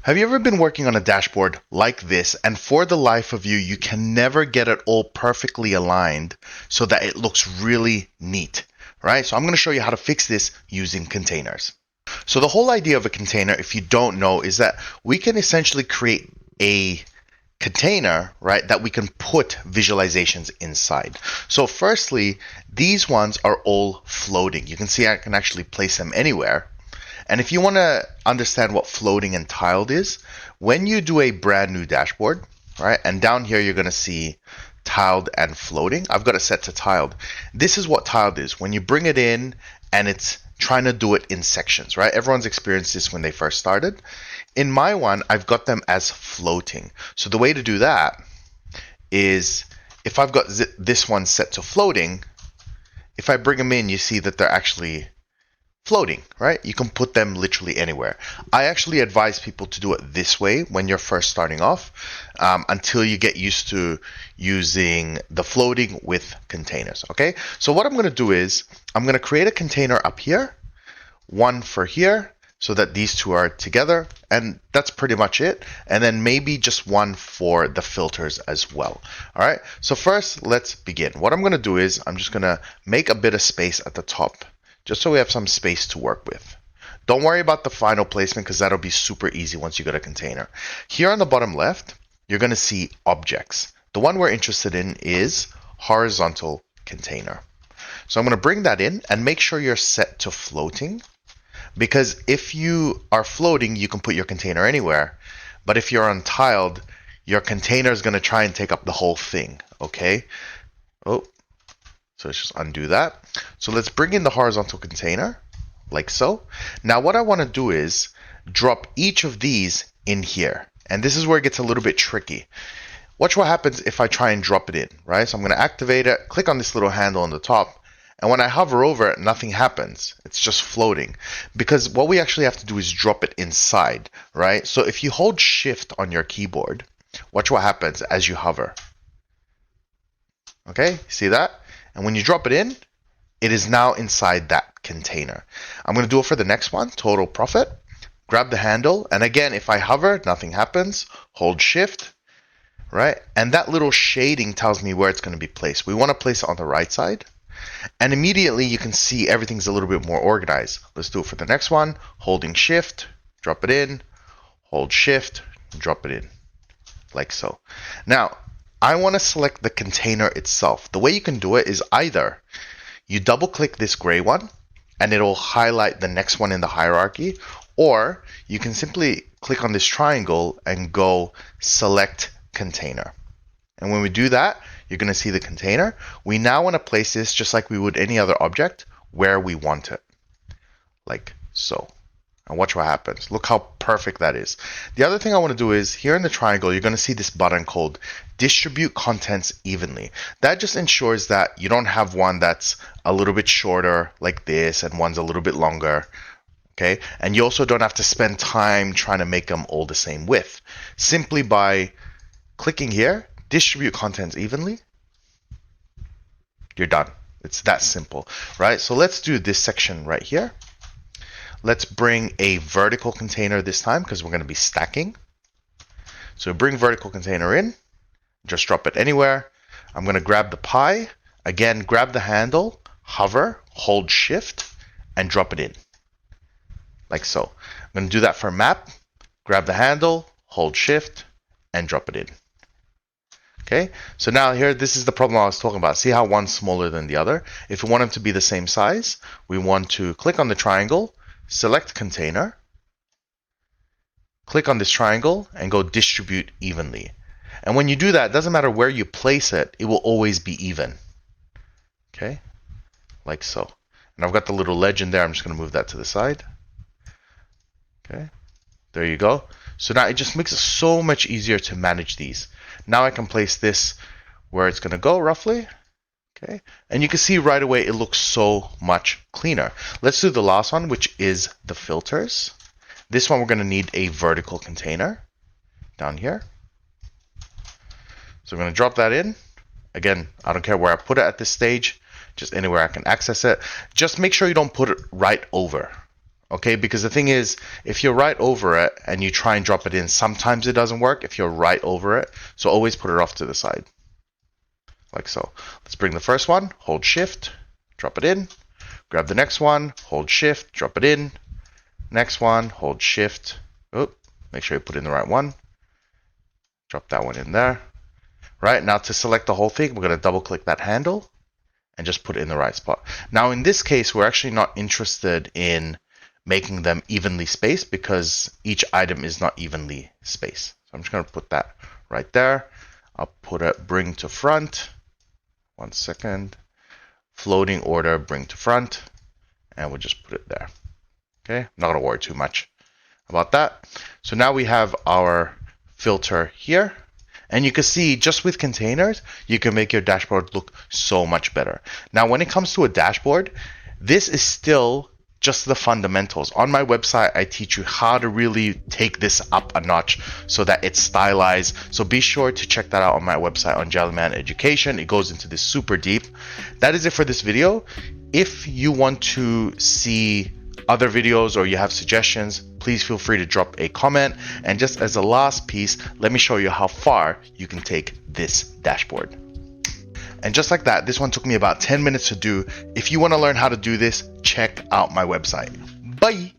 Have you ever been working on a dashboard like this, and for the life of you, you can never get it all perfectly aligned so that it looks really neat, right? So I'm going to show you how to fix this using containers. So the whole idea of a container, if you don't know, is that we can essentially create a container, right, that we can put visualizations inside. So firstly, these ones are all floating. You can see I can actually place them anywhere. And if you want to understand what floating and tiled is, when you do a brand new dashboard, right, and down here you're going to see tiled and floating. I've got it set to tiled. This is what tiled is. When you bring it in and it's trying to do it in sections, right? Everyone's experienced this when they first started. In my one, I've got them as floating. So the way to do that is if I've got this one set to floating, if I bring them in, you see that they're actually floating, right? You can put them literally anywhere. I actually advise people to do it this way when you're first starting off, until you get used to using the floating with containers, okay? So what I'm going to do is I'm going to create a container up here, one for here, so that these two are together, and that's pretty much it. And then maybe just one for the filters as well. All right, so first let's begin. What I'm going to do is I'm just going to make a bit of space at the top, just so we have some space to work with. Don't worry about the final placement because that'll be super easy once you get a container. Here on the bottom left, you're going to see objects. The one we're interested in is horizontal container. So I'm going to bring that in and make sure you're set to floating, because if you are floating, you can put your container anywhere. But if you're untiled, your container is going to try and take up the whole thing, okay? Oh, so let's just undo that. So let's bring in the horizontal container, like so. Now what I want to do is drop each of these in here. And this is where it gets a little bit tricky. Watch what happens if I try and drop it in, right? So I'm going to activate it, click on this little handle on the top, and when I hover over it, nothing happens. It's just floating. Because what we actually have to do is drop it inside, right? So if you hold Shift on your keyboard, watch what happens as you hover. Okay, see that? And when you drop it in, it is now inside that container. I'm going to do it for the next one, total profit. Grab the handle, and again, if I hover, nothing happens. Hold Shift, right? And that little shading tells me where it's going to be placed. We want to place it on the right side. And immediately you can see everything's a little bit more organized. Let's do it for the next one. Holding Shift, drop it in. Hold Shift, drop it in, like so. Now, I want to select the container itself. The way you can do it is either you double click this gray one and it'll highlight the next one in the hierarchy, or you can simply click on this triangle and go select container. And when we do that, you're going to see the container. We now want to place this just like we would any other object where we want it, like so. And watch what happens. Look how perfect that is. The other thing I want to do is here in the triangle, you're going to see this button called distribute contents evenly. That just ensures that you don't have one that's a little bit shorter like this and one's a little bit longer. Okay, and you also don't have to spend time trying to make them all the same width. Simply by clicking here, distribute contents evenly, you're done. It's that simple, right? So let's do this section right here. Let's bring a vertical container this time because we're going to be stacking. So bring vertical container in, just drop it anywhere. I'm going to grab the pie, again, grab the handle, hover, hold Shift, and drop it in, like so. I'm going to do that for map, grab the handle, hold Shift, and drop it in. Okay, so now here, this is the problem I was talking about. See how one's smaller than the other? If we want them to be the same size, we want to click on the triangle, select container, click on this triangle, and go distribute evenly. And when you do that, it doesn't matter where you place it, it will always be even. Okay, like so. And I've got the little legend there. I'm just going to move that to the side. Okay, there you go. So now it just makes it so much easier to manage these. Now I can place this where it's going to go roughly. Okay, and you can see right away it looks so much cleaner. Let's do the last one, which is the filters. This one we're going to need a vertical container down here. So I'm going to drop that in. Again, I don't care where I put it at this stage, just anywhere I can access it. Just make sure you don't put it right over. Okay, because the thing is, if you're right over it and you try and drop it in, sometimes it doesn't work if you're right over it. So always put it off to the side, like so. Let's bring the first one, hold shift, drop it in. Grab the next one, hold shift, drop it in. Next one, hold shift. Oh, make sure you put in the right one. Drop that one in there. Right, now to select the whole thing, we're going to double click that handle and just put it in the right spot. Now in this case, we're actually not interested in making them evenly spaced because each item is not evenly spaced. So I'm just going to put that right there. I'll put a bring to front. 1 second. Floating order, bring to front. And we'll just put it there. Okay, I'm not going to worry too much about that. So now we have our filter here. And you can see just with containers, you can make your dashboard look so much better. Now, when it comes to a dashboard, this is still just the fundamentals. On my website, I teach you how to really take this up a notch so that it's stylized. So be sure to check that out on my website on Jellyman Education. It goes into this super deep. That is it for this video. If you want to see other videos or you have suggestions, please feel free to drop a comment. And just as a last piece, let me show you how far you can take this dashboard. And just like that, this one took me about 10 minutes to do. If you want to learn how to do this, check out my website. Bye.